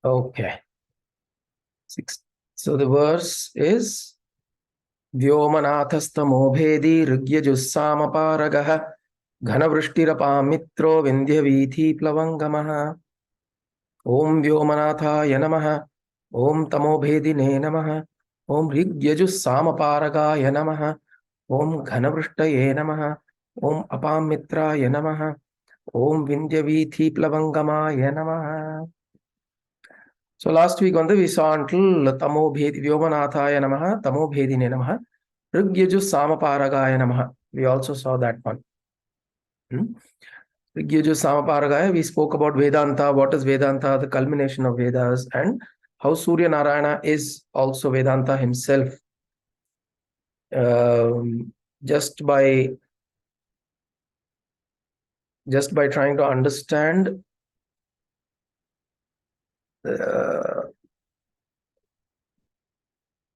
Okay. So the verse is Vyomanathastamobhedi Rigyajussamaparaga Ghanavrushtirapam Mitro Vindhyavithi Plavangamaha Om Vyomanatha Yanamaha Om Tamobhedine Namaha Om Rigyajussamaparaga Yanamaha Om Ghanavrushtaye Namaha Om Apam Mitra Yanamaha Om Vindhyavithi Plavangama Yanamaha. So last week we saw until Tamo Bhedi Vyomanathaya Namaha, Tamo Bhedine Namaha, Rigyaju Samaparagaya Namaha. We also saw that one. Rigyaju Samaparagaya, we spoke about Vedanta, what is Vedanta, the culmination of Vedas, and how Surya Narayana is also Vedanta himself. Just by trying to understand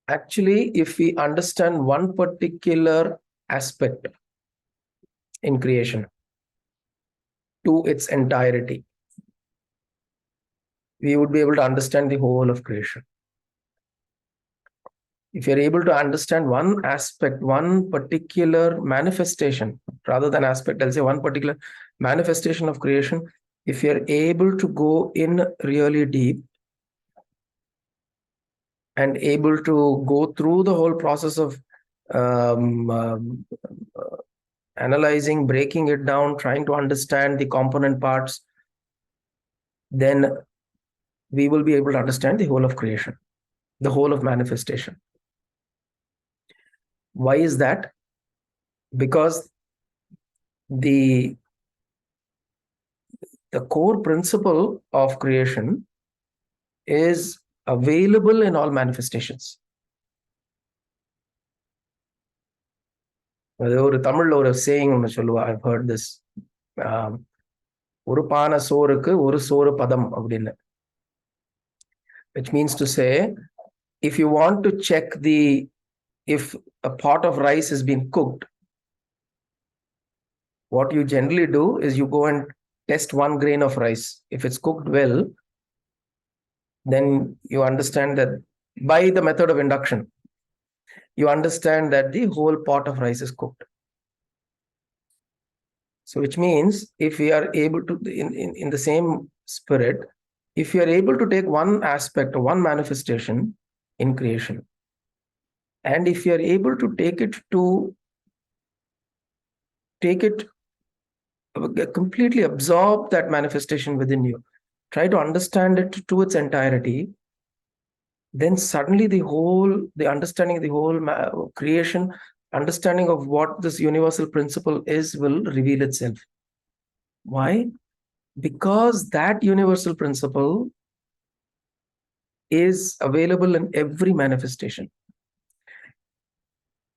actually, if we understand one particular aspect in creation to its entirety, we would be able to understand the whole of creation. If you're able to understand one aspect, one particular manifestation, rather than aspect, I'll say one particular manifestation of creation, if you're able to go in really deep and able to go through the whole process of analyzing, breaking it down, trying to understand the component parts, then we will be able to understand the whole of creation, the whole of manifestation. Why is that? Because the core principle of creation is available in all manifestations. ஒரு தமிழ்ல ஒரு saying ஒன்று சொல்லுவா, I've heard this. ஒரு பானை சோறுக்கு ஒரு சோறு பதம் அப்படின்னு. Which means to say, if you want to check if a pot of rice has been cooked, what you generally do is you go and test 1 grain of rice. If it's cooked well, then you understand that by the method of induction, you understand that the whole pot of rice is cooked. So which means if we are able to, in the same spirit, if you are able to take one aspect or one manifestation in creation, and if you are able to take it completely absorb that manifestation within you, try to understand it to its entirety, then suddenly the understanding of the whole creation, understanding of what this universal principle is, will reveal itself. Why? Because that universal principle is available in every manifestation.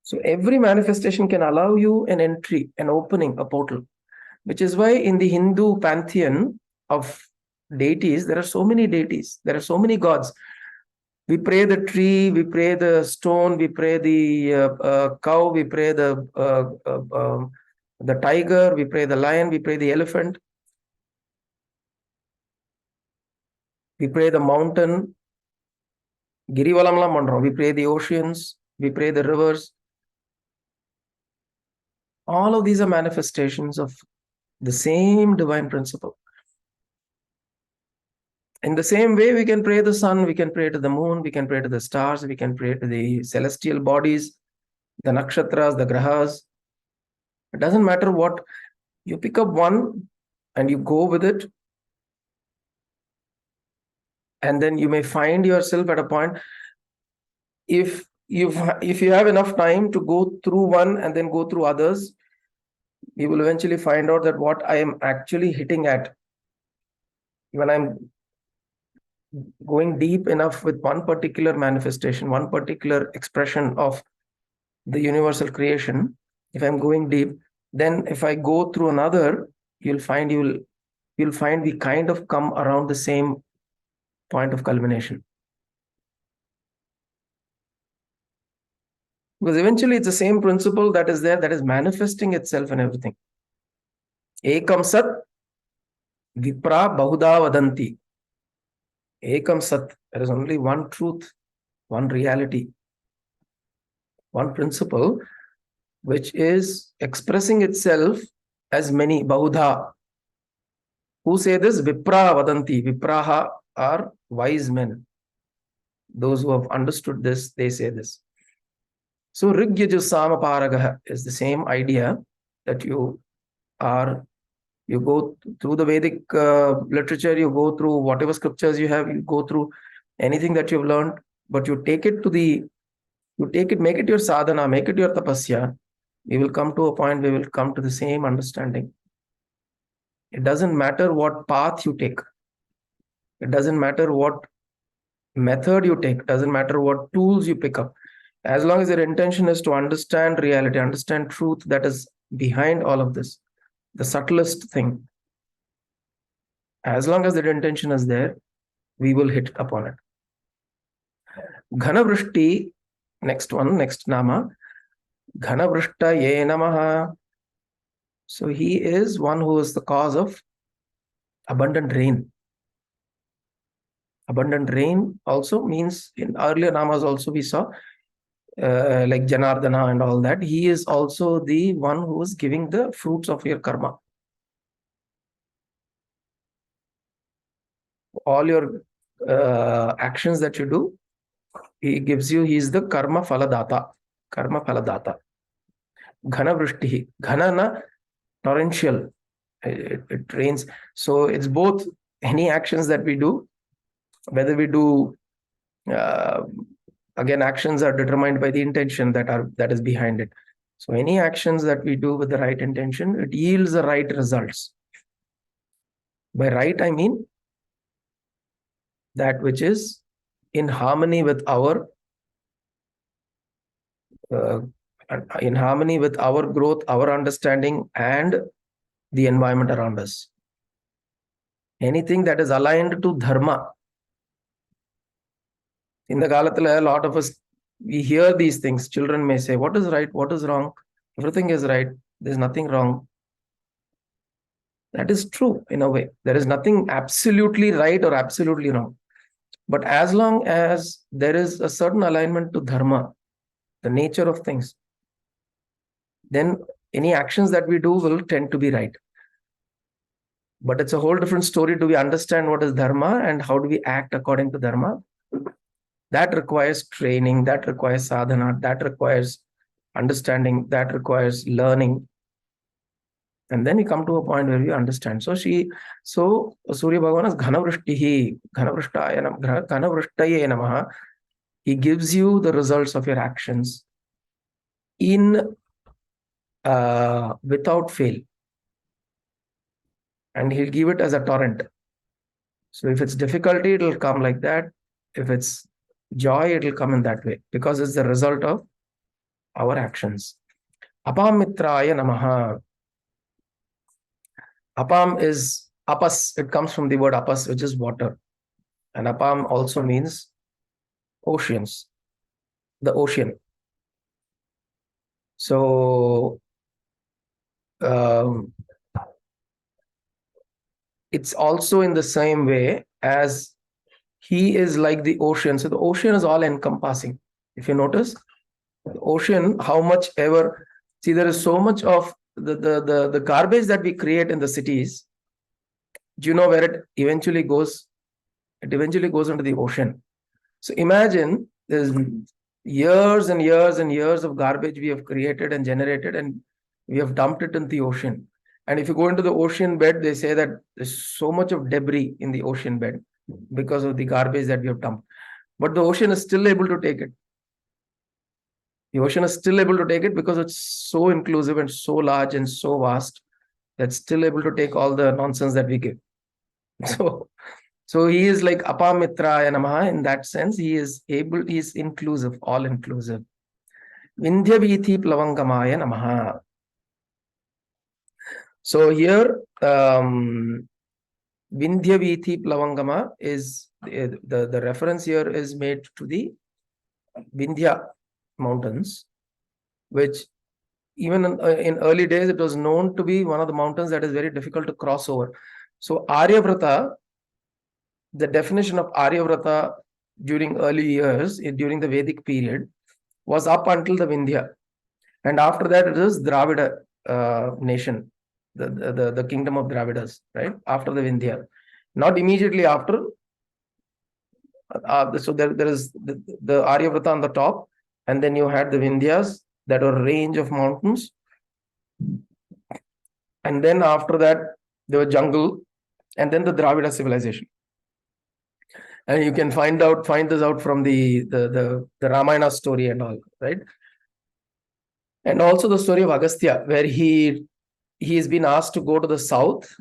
So every manifestation can allow you an entry, an opening, a portal, which is why in the Hindu pantheon of deities, there are so many deities, there are so many gods. We pray the tree, we pray the stone, we pray the cow, we pray the tiger, we pray the lion, we pray the elephant, we pray the mountain, Girivalamla mandram, we pray the oceans, we pray the rivers. All of these are manifestations of the same divine principle. In the same way, we can pray the sun, we can pray to the moon, we can pray to the stars, we can pray to the celestial bodies, the nakshatras, the grahas. It doesn't matter what. You pick up one and you go with it. And then you may find yourself at a point, if you have enough time to go through one and then go through others, you will eventually find out that what I am actually hitting at, when I'm going deep enough with one particular manifestation, one particular expression of the universal creation, if I'm going deep, then if I go through another, you'll find we kind of come around the same point of culmination. Because eventually it's the same principle that is there, that is manifesting itself in everything. Ekam sat vipra bahuda vadanti. Ekam Sat. There is only one truth, one reality, one principle, which is expressing itself as many. Bahudha. Who say this? Vipra Vadanti. Vipraha are wise men. Those who have understood this, they say this. So Rigyaju Samaparagaha is the same idea that you go through the Vedic literature, you go through whatever scriptures you have, you go through anything that you've learned, but you take it, make it your sadhana, make it your tapasya. We will come to a point where we will come to the same understanding. It doesn't matter what path you take. It doesn't matter what method you take. It doesn't matter what tools you pick up. As long as your intention is to understand reality, understand truth that is behind all of this, the subtlest thing. As long as that intention is there, we will hit upon it. Ghanavrishti, next nama. Ghanavrishtaye namaha. So he is one who is the cause of abundant rain. Abundant rain also means, in earlier namas also we saw, like Janardana and all that, he is also the one who is giving the fruits of your karma. All your actions that you do, he gives you, he is the karma phaladata. Karma phaladata. Ghana vrishtihi. Ghana na torrential. It rains. So it's both any actions that we do, whether we do, again, actions are determined by the intention that is behind it. So any actions that we do with the right intention, it yields the right results. By right, I mean that which is in harmony with our growth, our understanding, and the environment around us. Anything that is aligned to dharma. In the Galatala, a lot of us, we hear these things. Children may say, what is right? What is wrong? Everything is right. There's nothing wrong. That is true in a way. There is nothing absolutely right or absolutely wrong. But as long as there is a certain alignment to dharma, the nature of things, then any actions that we do will tend to be right. But it's a whole different story. Do we understand what is dharma and how do we act according to dharma? That requires training, that requires sadhana, that requires understanding, that requires learning. And then we come to a point where we understand. So Surya Bhagavan is Ghanavrushtihi, Ghanavrushtaye namaha. He gives you the results of your actions without fail. And he'll give it as a torrent. So if it's difficulty, it'll come like that. If it's joy, it'll come in that way, because it's the result of our actions. Apam mitraya namaha. Apam is apas. It comes from the word apas, which is water. And apam also means oceans, the ocean. So it's also in the same way as he is like the ocean. So the ocean is all encompassing. If you notice, the ocean, how much ever, see, there is so much of the garbage that we create in the cities. Do you know where it eventually goes? It eventually goes into the ocean. So imagine there's years and years and years of garbage we have created and generated, and we have dumped it in the ocean. And if you go into the ocean bed, they say that there's so much of debris in the ocean bed because of the garbage that we have dumped. But the ocean is still able to take it. The ocean is still able to take it because it's so inclusive and so large and so vast that's still able to take all the nonsense that we give. So he is like Apamitraya Namaha in that sense. He is inclusive, all inclusive. Vindhyavithi Plavangamaya Namaha. So here, Vindhyavithi Plavangama is the reference here is made to the Vindhya mountains, which even in early days, it was known to be one of the mountains that is very difficult to cross over. So Aryavrata the definition of Aryavrata during early years, during the Vedic period, was up until the Vindhya. And after that, it is Dravida nation, the kingdom of Dravidas, right? After the Vindhya. Not immediately after. So there is the Aryavrata on the top, and then you had the Vindhyas, that were a range of mountains. And then after that, there was jungle, and then the Dravida civilization. And you can find this out from the Ramayana story and all, right? And also the story of Agastya, where he has been asked to go to the south,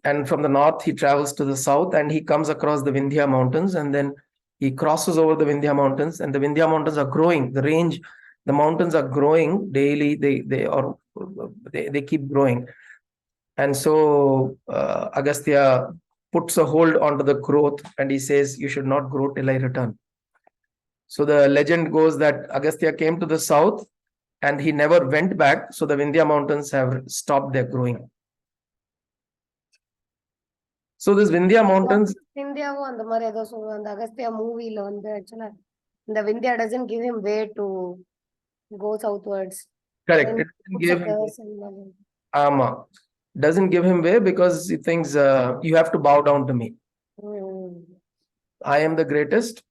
and from the north he travels to the south, and he comes across the Vindhya mountains, and then he crosses over the Vindhya mountains, and the Vindhya mountains are growing. The mountains are growing daily. They keep growing, and so Agastya puts a hold onto the growth, and he says, "You should not grow till I return." So the legend goes that Agastya came to the south, and he never went back. So the Vindhya mountains have stopped their growing. So this Vindhya mountains. India and the Agastya movie actually the Vindhya doesn't give him way to go southwards. Correct. It doesn't give him way because he thinks you have to bow down to me. I am the greatest.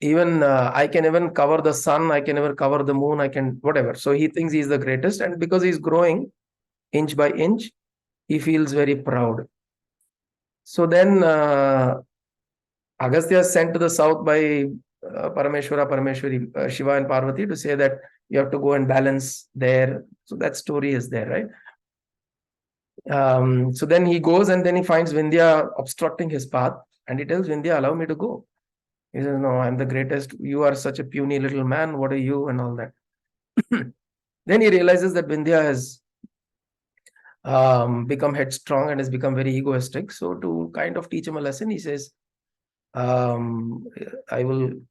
Even I can even cover the sun, I can even cover the moon, I can whatever. So he thinks he's the greatest, and because he's growing inch by inch, he feels very proud. So then Agastya is sent to the south by Parameshwara, Parameshwari, Shiva and Parvati, to say that you have to go and balance there. So that story is there, right? So then he goes, and then he finds Vindhya obstructing his path, and he tells Vindhya, "Allow me to go." He says, "No, I'm the greatest. You are such a puny little man. What are you?" and all that. Then he realizes that Vindhya has become headstrong and has become very egoistic. So to kind of teach him a lesson, he says, "I will."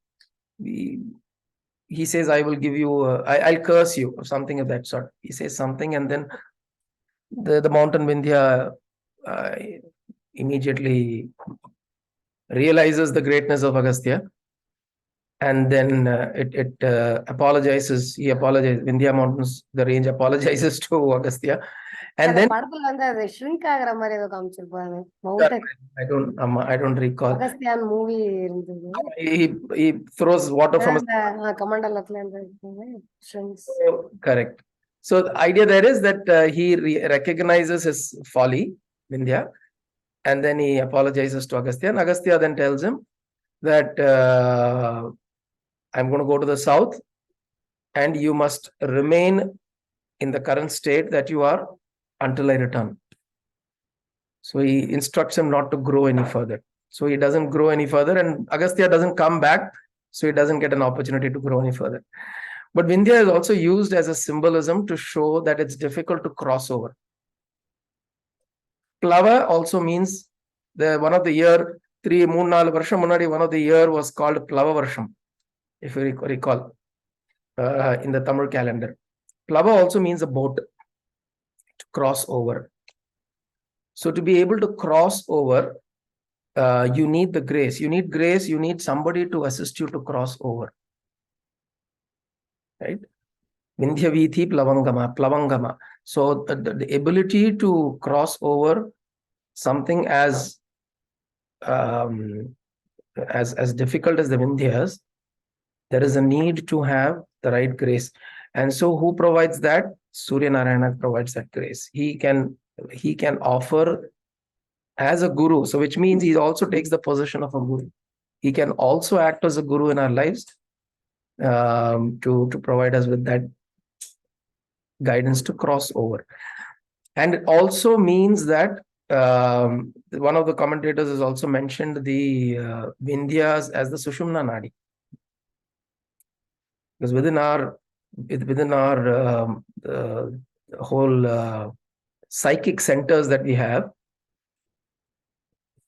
He says, "I will give you. I'll curse you," or something of that sort. He says something, and then the mountain Vindhya immediately realizes the greatness of Agastya, and then it apologizes. He apologizes. Vindhya mountains, the range apologizes to Agastya, and then shrink I don't recall. Agastyan movie. He throws water from shrinks. Correct. So the idea there is that he recognizes his folly, Vindhya, and then he apologizes to Agastya. And Agastya then tells him that I'm going to go to the south, and you must remain in the current state that you are until I return. So he instructs him not to grow any further. So he doesn't grow any further, and Agastya doesn't come back, so he doesn't get an opportunity to grow any further. But Vindhya is also used as a symbolism to show that it's difficult to cross over. Plava also means one of the year 3-4 varsham munadi, one of the year was called Plava Varsham, if you recall, in the Tamil calendar. Plava also means a boat, to cross over. So to be able to cross over, you need the grace. You need grace. You need somebody to assist you to cross over. Right? Vindhya Vithi Plavangama. So the ability to cross over something as difficult as the Vindhyas, there is a need to have the right grace. And so who provides that? Surya Narayana provides that grace. He can offer as a guru. So which means he also takes the position of a guru. He can also act as a guru in our lives to provide us with that guidance to cross over. And it also means that one of the commentators has also mentioned the Vindhyas as the Sushumna Nadi. Because within our whole psychic centers that we have,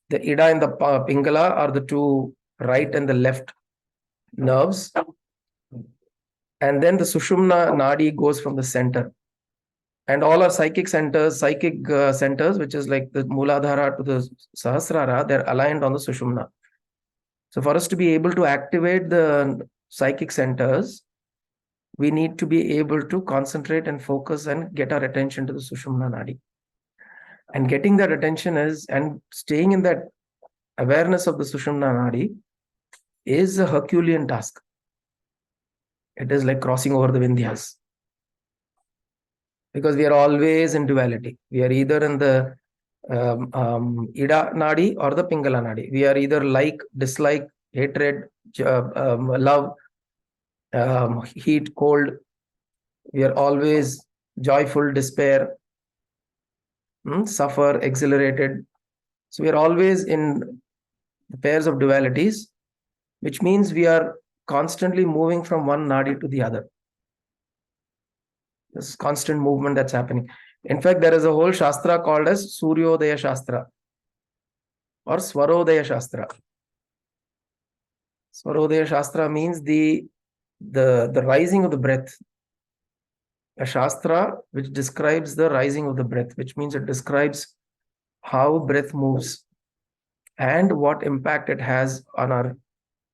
the Ida and the Pingala are the two right and the left nerves. And then the Sushumna Nadi goes from the center. And all our psychic centers, centers, which is like the Mooladhara to the Sahasrara, they're aligned on the Sushumna. So for us to be able to activate the psychic centers, we need to be able to concentrate and focus and get our attention to the Sushumna Nadi. And getting that attention and staying in that awareness of the Sushumna Nadi is a Herculean task. It is like crossing over the Vindhyas. Because we are always in duality. We are either in the Ida Nadi or the Pingala Nadi. We are either like, dislike, hatred, love, heat, cold. We are always joyful, despair, suffer, exhilarated. So we are always in the pairs of dualities, which means we are constantly moving from one Nadi to the other. This constant movement that's happening. In fact, there is a whole Shastra called as Suryodaya Shastra or Swarodaya Shastra. Swarodaya Shastra means the rising of the breath. A Shastra which describes the rising of the breath, which means it describes how breath moves and what impact it has on our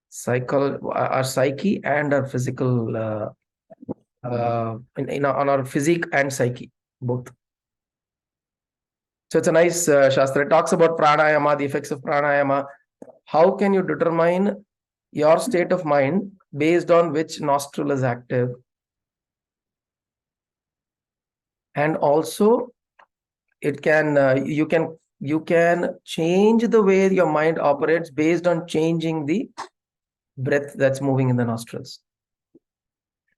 psyche and our physical, on our physique and psyche, both. So it's a nice Shastra. It talks about pranayama, the effects of pranayama. How can you determine your state of mind based on which nostril is active? And also, it can you can change the way your mind operates based on changing the breath that's moving in the nostrils.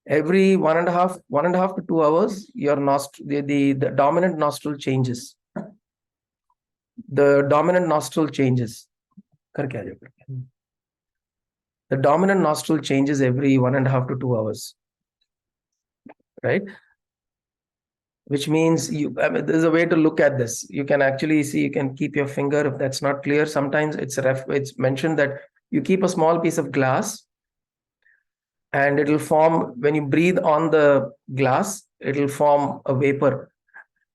Every 1.5 to 2 hours, your the dominant nostril changes. The dominant nostril changes. The dominant nostril changes every 1.5 to 2 hours, right? Which means there's a way to look at this. You can actually see, you can keep your finger, if that's not clear. Sometimes it's mentioned that you keep a small piece of glass and it'll form, when you breathe on the glass, it'll form a vapor.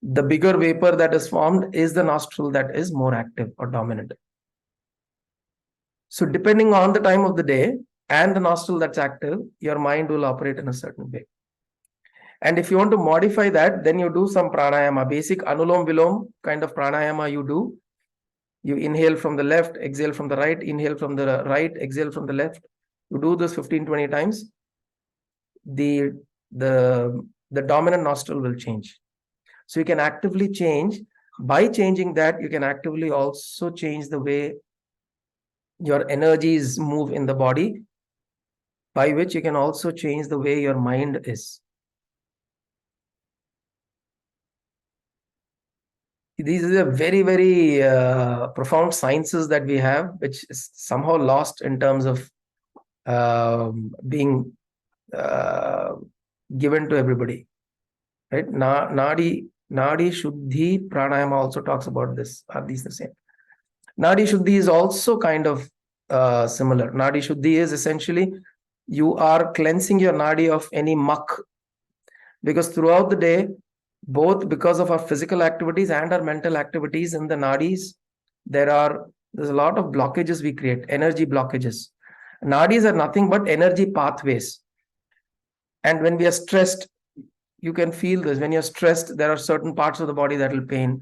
The bigger vapor that is formed is the nostril that is more active or dominant. So depending on the time of the day and the nostril that's active, your mind will operate in a certain way. And if you want to modify that, then you do some pranayama, basic anulom vilom kind of pranayama you do. You inhale from the left, exhale from the right, inhale from the right, exhale from the left. You do this 15-20 times. The dominant nostril will change. So you can actively change. By changing that, you can actively also change the way your energies move in the body, by which you can also change the way your mind is. These are very, very profound sciences that we have, which is somehow lost in terms of being given to everybody. Right? Nadi Shuddhi Pranayama also talks about this. Are these the same? Nadi Shuddhi is also kind of similar. Nadi Shuddhi is essentially you are cleansing your nadi of any muck, because throughout the day, both because of our physical activities and our mental activities in the nadis, there's a lot of blockages we create, energy blockages. Nadis are nothing but energy pathways. And when we are stressed, you can feel this. When you're stressed, there are certain parts of the body that will pain.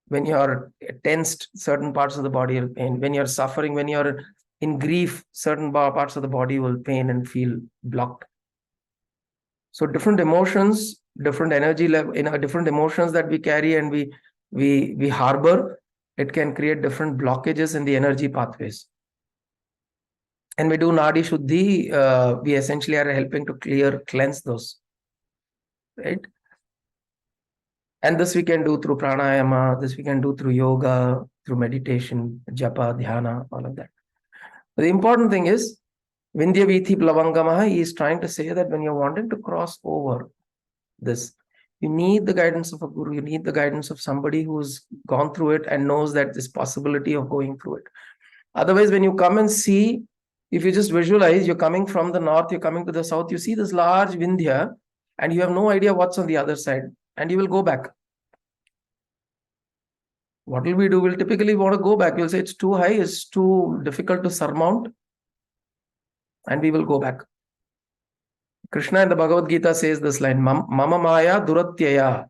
When you're tensed, certain parts of the body will pain. When you're suffering, when you're in grief, certain parts of the body will pain and feel blocked. So different emotions, different energy level, different emotions that we carry and we harbor, it can create different blockages in the energy pathways. And we do Nadi Shuddhi, we essentially are helping to cleanse those, right? And this we can do through pranayama, this we can do through yoga, through meditation, japa, dhyana, all of that. But the important thing is, Vindhya Vithi Plavangamaha, he is trying to say that when you're wanting to cross over this, you need the guidance of a guru, you need the guidance of somebody who's gone through it and knows that this possibility of going through it. Otherwise, when you come and see, if you just visualize, you're coming from the north, you're coming to the south, you see this large Vindhya, and you have no idea what's on the other side. and you will go back. What will we do? We'll typically want to go back. We'll say it's too high, it's too difficult to surmount, and we will go back. Krishna in the Bhagavad Gita says this line, Mama Maya Duratyaya.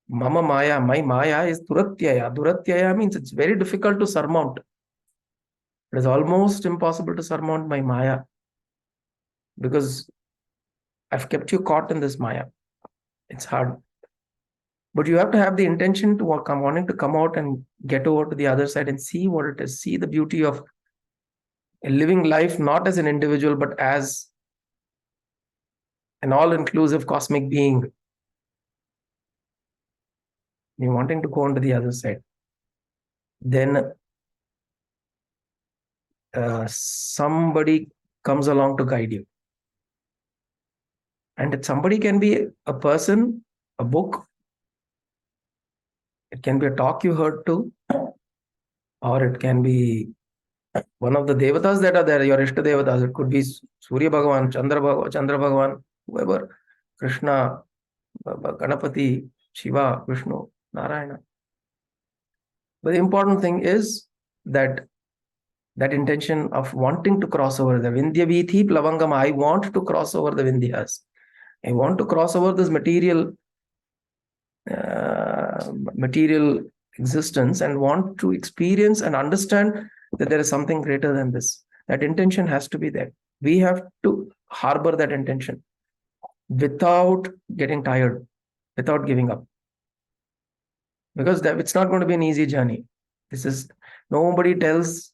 Mama Maya, my Maya is Duratyaya. Duratyaya means it's very difficult to surmount. It is almost impossible to surmount my Maya because I've kept you caught in this Maya. It's hard. But you have to have the intention to wanting to come out and get over to the other side and see what it is. See the beauty of living life not as an individual, but as an all-inclusive cosmic being. You're wanting to go on to the other side. Then somebody comes along to guide you. And somebody can be a person, a book. It can be a talk you heard too. Or it can be one of the devatas that are there, your Ishta devatas. It could be Surya Bhagavan, Chandra Bhagavan, whoever, Krishna, Ganapati, Shiva, Vishnu, Narayana. But the important thing is that intention of wanting to cross over the Vindhya Vithi Plavangam. I want to cross over the Vindhyas. I want to cross over this material existence and want to experience and understand that there is something greater than this. That intention has to be there. We have to harbor that intention without getting tired, without giving up. Because it's not going to be an easy journey. Nobody tells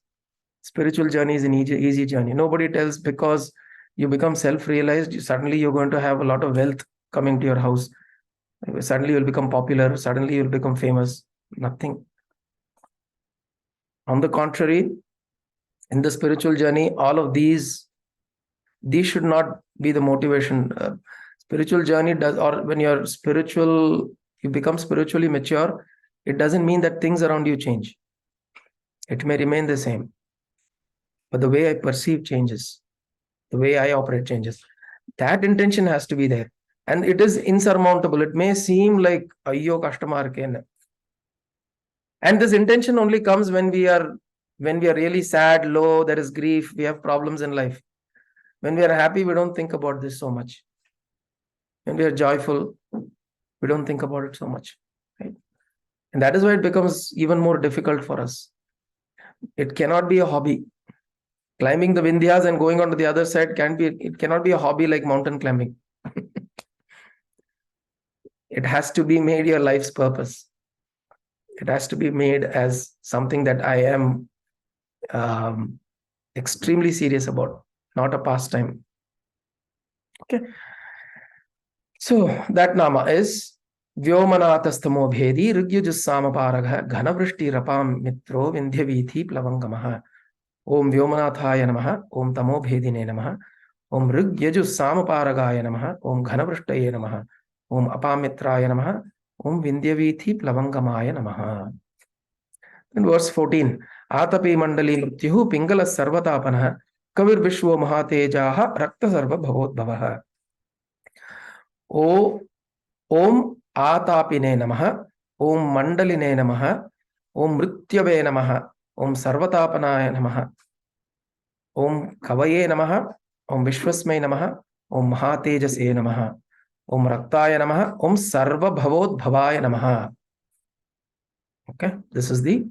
spiritual journey is an easy journey. Nobody tells because you become self-realized, suddenly you're going to have a lot of wealth coming to your house. Suddenly you'll become popular. Suddenly you'll become famous. Nothing. On the contrary, in the spiritual journey, all of these should not be the motivation. Spiritual journey does, or when you become spiritually mature, it doesn't mean that things around you change. It may remain the same. But the way I perceive changes. The way I operate changes. That intention has to be there. And it is insurmountable. It may seem like ayyo kashtamar kena. And this intention only comes when we are really sad, low, there is grief, we have problems in life. When we are happy, we don't think about this so much. When we are joyful, we don't think about it so much. Right? And that is why it becomes even more difficult for us. It cannot be a hobby. Climbing the Vindhyas and going on to the other side it cannot be a hobby like mountain climbing. It has to be made your life's purpose. It has to be made as something that I am extremely serious about, not a pastime. Okay. So that nama is Vyomanatastamo Bhedi Rigyujusamaparaga Ghanavrushti Rapam Mitro Vindhyavithi Plavangamaha. Om Vyomanathaya Namaha, Om Tamo Bhedine Namaha, Om Rigyujusamaparaga Namaha, Om Ghanavrushtaye Namaha, Om Apamitraya Namaha, Om Vindhyavithi Plavangamaya Namaha. In verse 14, Atapi Mandali Mrityuhu Pingala Sarvatapanaha Kavir Vishwa Mahatejaha Rakta Sarva Bhavodbhavaha. Om Atapine Namaha, Om Mandaline Namaha, Om Mrityave Namaha, Om Sarvatapanaya Namaha, Om Kavaye Namaha, Om Vishwasmay Namaha, Om Mahatejase Namaha, Om Raktaya Namaha, Om Sarva Bhavodbhavaya Namaha. Okay, this is the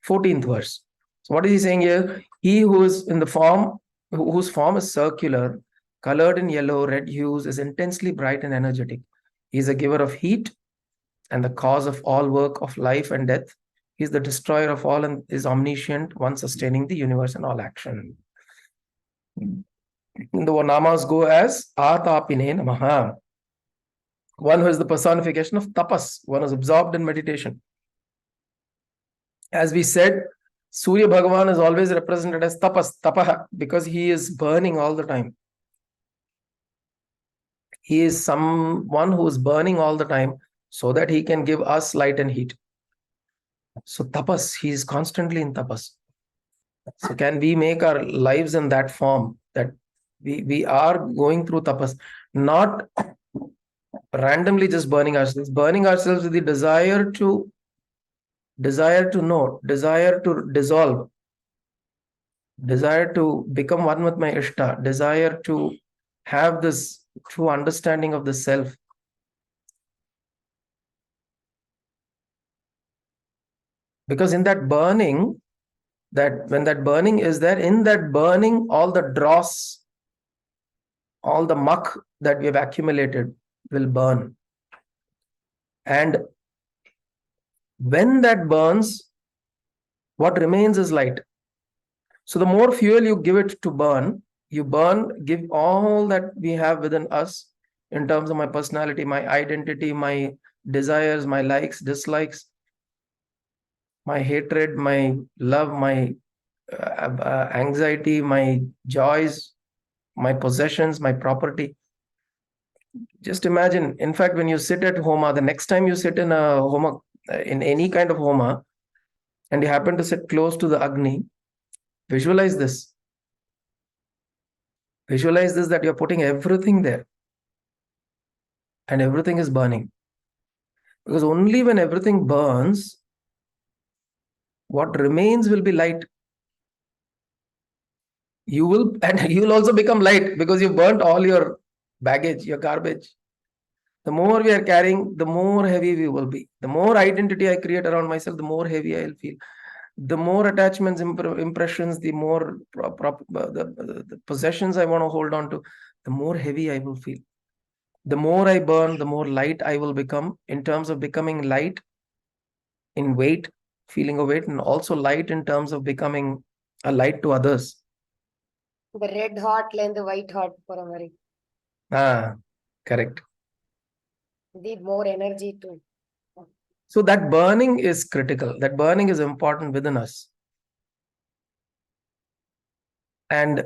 14th verse. So what is he saying here? He who is in the form, whose form is circular, colored in yellow, red hues, is intensely bright and energetic. He is a giver of heat and the cause of all work of life and death. He is the destroyer of all and is omniscient, one sustaining the universe and all action. The namas go as Atapine Namaha. One who is the personification of tapas, one who is absorbed in meditation. As we said, Surya Bhagavan is always represented as tapas, tapaha, because he is burning all the time. He is someone who is burning all the time so that he can give us light and heat. So tapas, he is constantly in tapas. So can we make our lives in that form, that we are going through tapas, not randomly just burning ourselves with the desire to know, desire to dissolve, desire to become one with my Ishta, desire to have this true understanding of the self. Because in that burning, that when that burning is there, in that burning, all the dross, all the muck that we have accumulated will burn. And when that burns, what remains is light. So the more fuel you give it to burn, give all that we have within us in terms of my personality, my identity, my desires, my likes, dislikes, my hatred, my love, my anxiety, my joys, my possessions, my property. Just imagine, in fact, when you sit at Homa, the next time you sit in a Homa, in any kind of Homa, and you happen to sit close to the Agni, visualize this. Visualize this, that you're putting everything there and everything is burning. Because only when everything burns, what remains will be light. You will, and you will also become light because you burnt all your baggage, your garbage. The more we are carrying, the more heavy we will be. The more identity I create around myself, the more heavy I'll feel. The more attachments, impressions, the more the possessions I want to hold on to, the more heavy I will feel. The more I burn, the more light I will become, in terms of becoming light in weight, feeling of weight, and also light in terms of becoming a light to others. The red hot and the white hot for a very. Correct. Need more energy too. So that burning is critical. That burning is important within us. And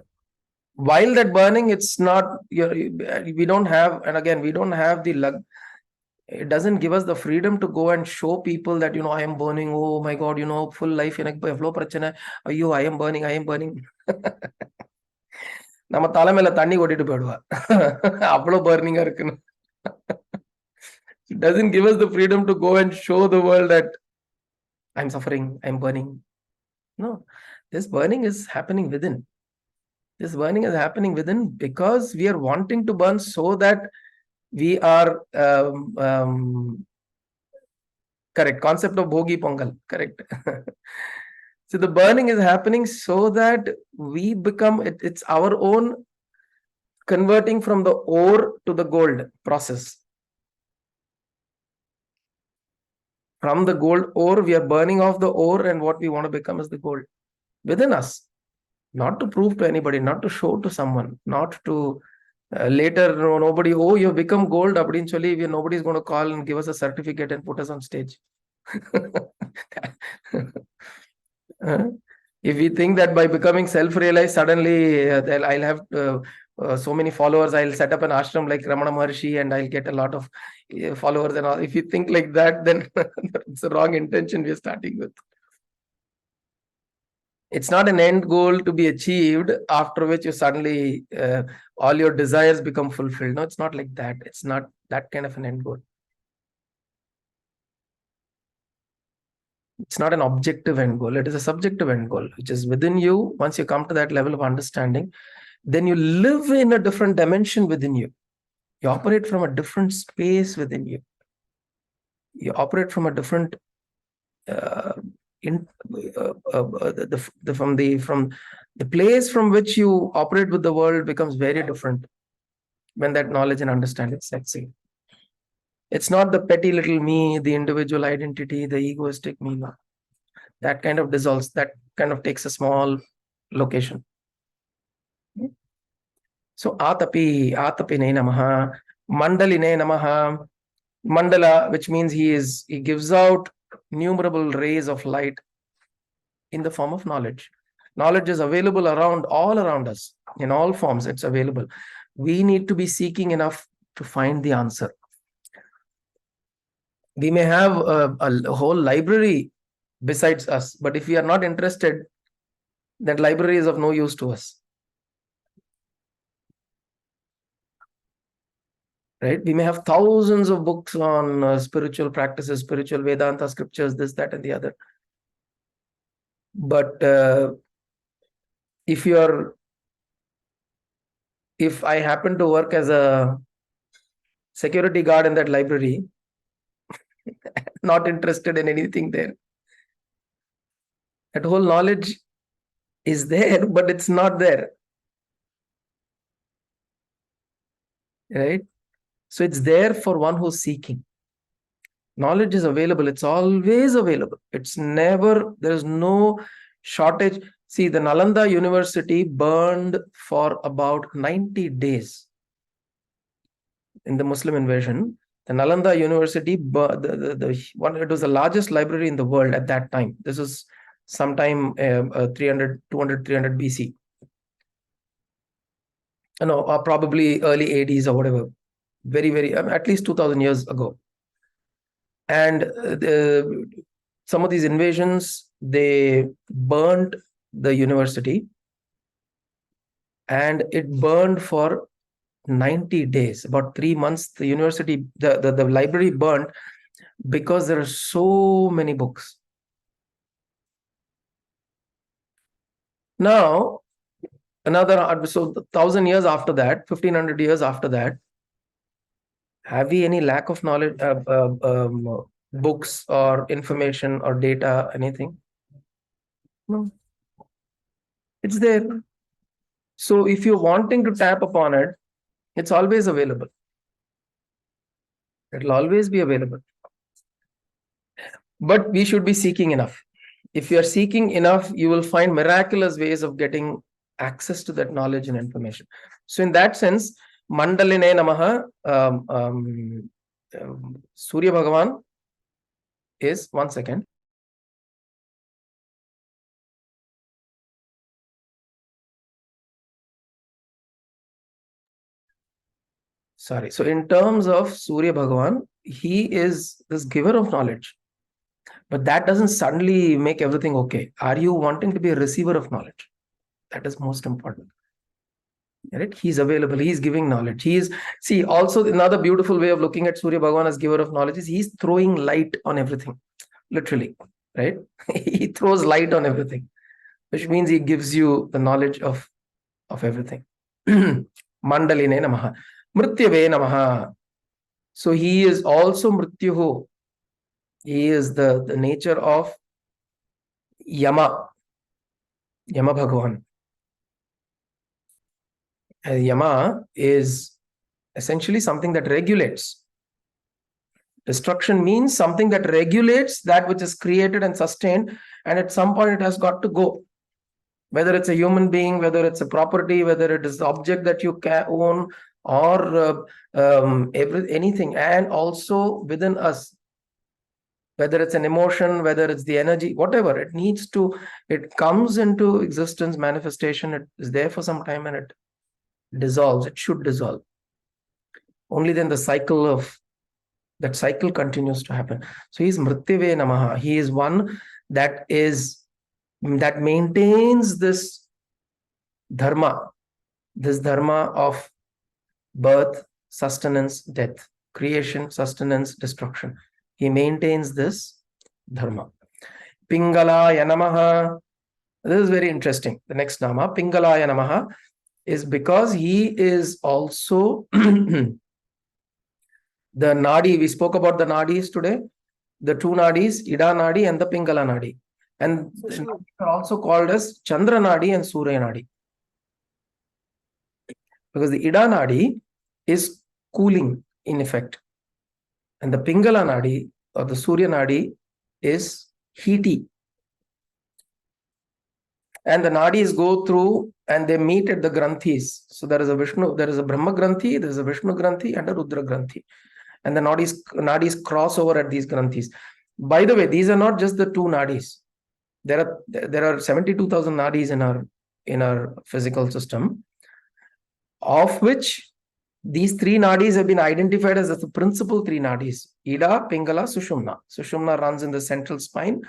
while that burning, it's not, we don't have, and again, we don't have it doesn't give us the freedom to go and show people that, I am burning. Oh my God, full life in flow prachana. Ayyo, I am burning, I am burning. நம்ம தலை மேல தண்ணி கொட்டிட்டு போயிடுவா. அவ்வளவு பர்னிங்கா இருக்குன்னு. It doesn't give us the freedom to go and show the world that I'm suffering, I'm burning. No, this burning is happening within. This burning is happening within because we are wanting to burn so that we are correct. Concept of Bhogi Pongal, correct. So the burning is happening so that we become, it's our own converting from the ore to the gold process. From the gold ore, we are burning off the ore, and what we want to become is the gold within us. Not to prove to anybody, not to show to someone, not to later nobody, oh, you've become gold, nobody's going to call and give us a certificate and put us on stage. If we think that by becoming self-realized, suddenly I'll have so many followers, I'll set up an ashram like Ramana Maharshi and I'll get a lot of followers and all. If you think like that, then it's the wrong intention we're starting with. It's not an end goal to be achieved after which you suddenly all your desires become fulfilled. No, it's not like that. It's not that kind of an end goal. It's not an objective end goal. It is a subjective end goal, which is within you. Once you come to that level of understanding, then you live in a different dimension within you. You operate from a different space within you. You operate from a different from the place from which you operate with the world becomes very different when that knowledge and understanding sets in. It's not the petty little me, the individual identity, the egoistic me. No. That kind of dissolves. That kind of takes a small location. So Atapine Namaha, Mandaline Namaha. Mandala, which means he gives out innumerable rays of light in the form of knowledge. Knowledge is available all around us, in all forms. It's available. We need to be seeking enough to find the answer. We may have a whole library besides us, but if we are not interested, that library is of no use to us. right? We may have thousands of books on spiritual practices, spiritual Vedanta scriptures, this, that, and the other. But if I happen to work as a security guard in that library, not interested in anything there, that whole knowledge is there, but it's not there, right? So it's there for one who's seeking. Knowledge is available. It's always available. It's never, there's no shortage. See, the Nalanda University burned for about 90 days in the Muslim invasion. The Nalanda University, it was the largest library in the world at that time. This was sometime 300 BC. No, probably early 80s or whatever. Very, very, at least 2000 years ago. And some of these invasions, they burned the university, and it burned for 90 days, about 3 months. The university, the library burned because there are so many books. Now, so 1,000 years after that, 1,500 years after that, have we any lack of knowledge, books or information or data, anything? No. It's there. So if you're wanting to tap upon it, it's always available. It'll always be available. But we should be seeking enough. If you are seeking enough, you will find miraculous ways of getting access to that knowledge and information. So in that sense, Mandaline Namaha, Surya Bhagavan is, one second. Sorry. So in terms of Surya Bhagavan, he is this giver of knowledge. But that doesn't suddenly make everything okay. Are you wanting to be a receiver of knowledge? That is most important. Right? He's available. He's giving knowledge. See, also another beautiful way of looking at Surya Bhagavan as giver of knowledge is he's throwing light on everything. Literally, right? He throws light on everything, which means he gives you the knowledge of everything. Mandaline Namaha. Mrityave Namaha. So he is also Mrityuho. He is the nature of Yama Bhagavan. Yama is essentially something that regulates. Destruction means something that regulates that which is created and sustained, and at some point it has got to go. Whether it's a human being, whether it's a property, whether it is the object that you own, or anything, and also within us, whether it's an emotion, whether it's the energy, whatever, it comes into existence, manifestation, it is there for some time and it dissolves. It should dissolve. Only then that cycle continues to happen. So he's Mrityave Namaha. He is one that maintains this dharma of birth, sustenance, death, creation, sustenance, destruction. He maintains this dharma. Pingalaya Namaha. This is very interesting. The next nama, Pingalaya Namaha, is because he is also the nadi. We spoke about the nadis today, the two nadis, Ida nadi and the Pingala nadi. And they are also called as Chandra nadi and Surya nadi. Because the Ida nadi is cooling in effect. And the Pingala nadi or the Surya nadi is heaty. And the nadis go through and they meet at the granthis. So there is a Brahma granthi, there is a Vishnu granthi and a Rudra granthi. And the nadis cross over at these granthis. By the way, these are not just the two nadis. There are 72,000 nadis in our physical system, of which these three nadis have been identified as the principal three nadis: Ida, Pingala, Sushumna. Sushumna runs in the central spine.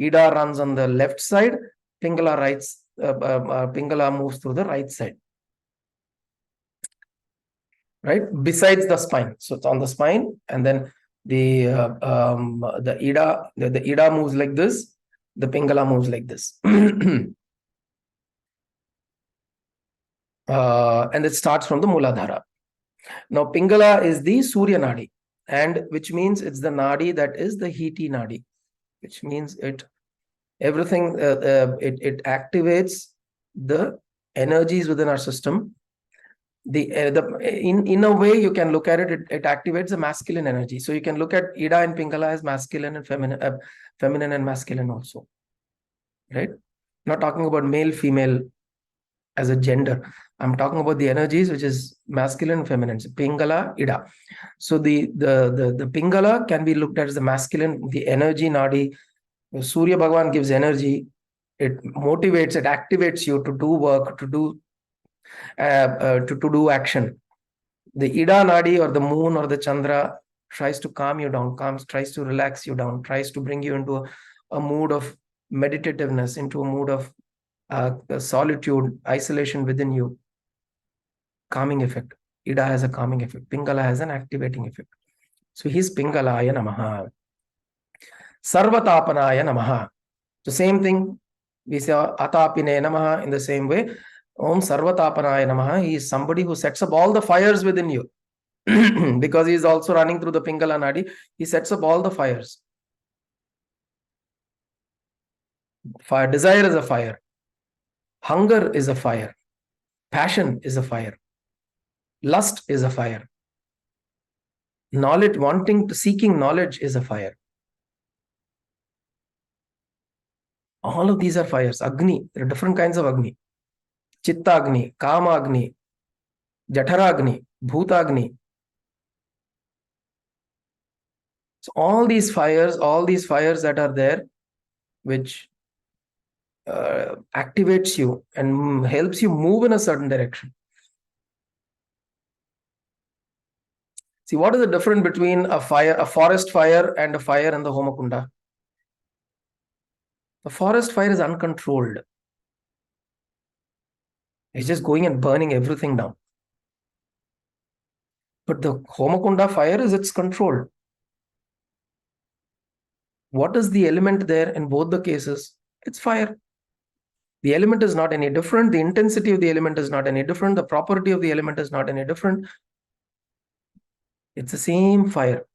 Ida runs on the left side. Pingala moves through the right side. right? Besides the spine. So it's on the spine, and then the ida moves like this, the pingala moves like this. And it starts from the Muladhara. Now, Pingala is the Surya Nadi, and which means it's the Nadi that is the heaty Nadi, which means it activates the energies within our system. In a way, you can look at it, it activates the masculine energy. So you can look at Ida and Pingala as masculine and feminine and masculine also, right? Not talking about male, female as a gender. I'm talking about the energies, which is masculine and feminine. So Pingala, Ida. So the Pingala can be looked at as the masculine, the energy nadi. Surya Bhagavan gives energy. It motivates, it activates you to do work, to do action. The Ida nadi, or the moon or the Chandra, tries to calm you down, tries to relax you down, tries to bring you into a mood of meditativeness, into a mood of solitude, isolation within you. Calming effect. Ida has a calming effect. Pingala has an activating effect. So he's Pingalaya Namaha. Sarvatapanaya Namaha. The same thing, we say Atapine Namaha in the same way. Om Sarvatapanaya Namaha. He is somebody who sets up all the fires within you. Because he is also running through the Pingala Nadi. He sets up all the fires. Fire, desire is a fire. Hunger is a fire. Passion is a fire. Lust is a fire. Knowledge, seeking knowledge is a fire. All of these are fires. Agni, there are different kinds of Agni. Chitta Agni, Kama Agni, Jatara Agni, Bhuta Agni. So all these fires that are there, which activates you and helps you move in a certain direction. See, what is the difference between a forest fire, and a fire in the Homakunda? The forest fire is uncontrolled. It's just going and burning everything down. But the Homakunda fire it's controlled. What is the element there in both the cases? It's fire. The element is not any different. The intensity of the element is not any different. The property of the element is not any different. It's the same fire.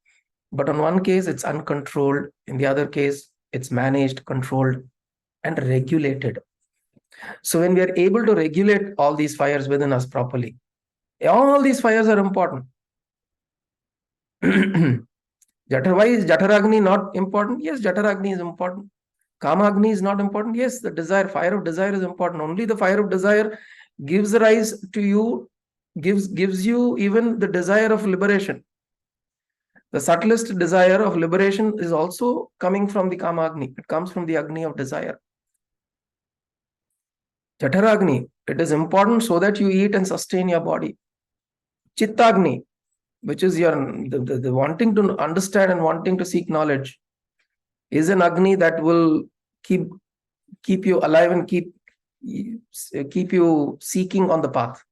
But on one case, it's uncontrolled. In the other case, it's managed, controlled, and regulated. So when we are able to regulate all these fires within us properly, all these fires are important. Why is Jataragni not important? Yes, Jataragni is important. Kamagni is not important. Yes, the fire of desire is important. Only the fire of desire gives rise to you, gives you even the desire of liberation. The subtlest desire of liberation is also coming from the Kamagni. It comes from the Agni of desire. Jataragni, it is important so that you eat and sustain your body. Chittagni, which is your the wanting to understand and wanting to seek knowledge, is an Agni that will keep you alive and keep you seeking on the path.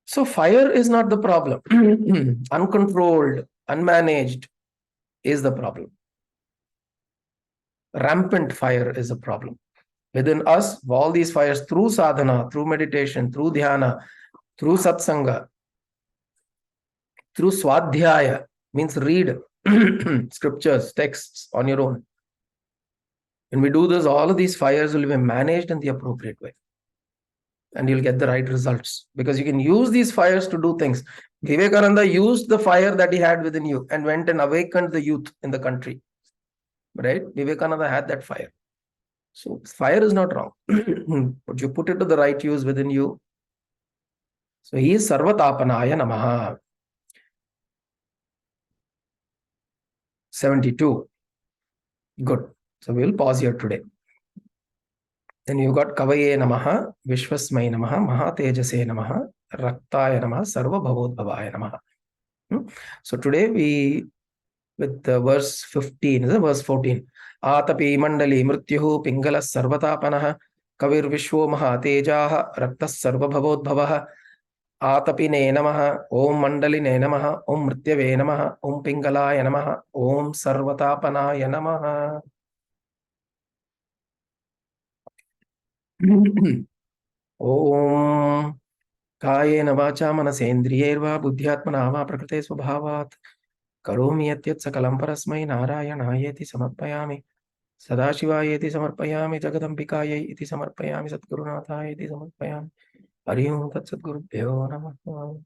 So fire is not the problem. Uncontrolled, unmanaged is the problem. Rampant fire is a problem. Within us, all these fires, through sadhana, through meditation, through dhyana, through satsanga, through swadhyaya, means read scriptures, texts on your own. When we do this, all of these fires will be managed in the appropriate way. And you'll get the right results, because you can use these fires to do things. Vivekananda used the fire that he had within you and went and awakened the youth in the country. Right? Vivekananda had that fire. So fire is not wrong. But you put it to the right use within you. So he is Sarvatapanaya Namaha. 72. Good. So we will pause here today. Then you got Kavaye Namaha, Vishwasmai Namaha, Mahatejase Namaha, Raktaya Namaha, Sarva Bhavodbhavaya Namaha. So today we, with verse 15, verse 14. Atapi Mandali Mrityuhu Pingala Sarvatapanaha, Kavir Vishwo Mahatejaha, Raktas Sarva Bhavodbhavaha, आतपिने नमः, ॐ मण्डलिने नमः, ॐ मृत्यवे नमः, ॐ पिङ्गलाय नमः, ॐ सर्वतापनाय नमः। ॐ कायेन वाचा मनसेन्द्रियैर्वा बुद्ध्यात्मना वा प्रकृते स्वभावात् करोमि यत् सकलं परस्मै नारायणायेति समर्पयामि। सदाशिवायेति समर्पयामि, जगदम्बिकायै इति समर्पयामि, सद्गुरुनाथाय इति समर्पयामि। हरि ओं तत्सद्गुरुभ्यो नमः।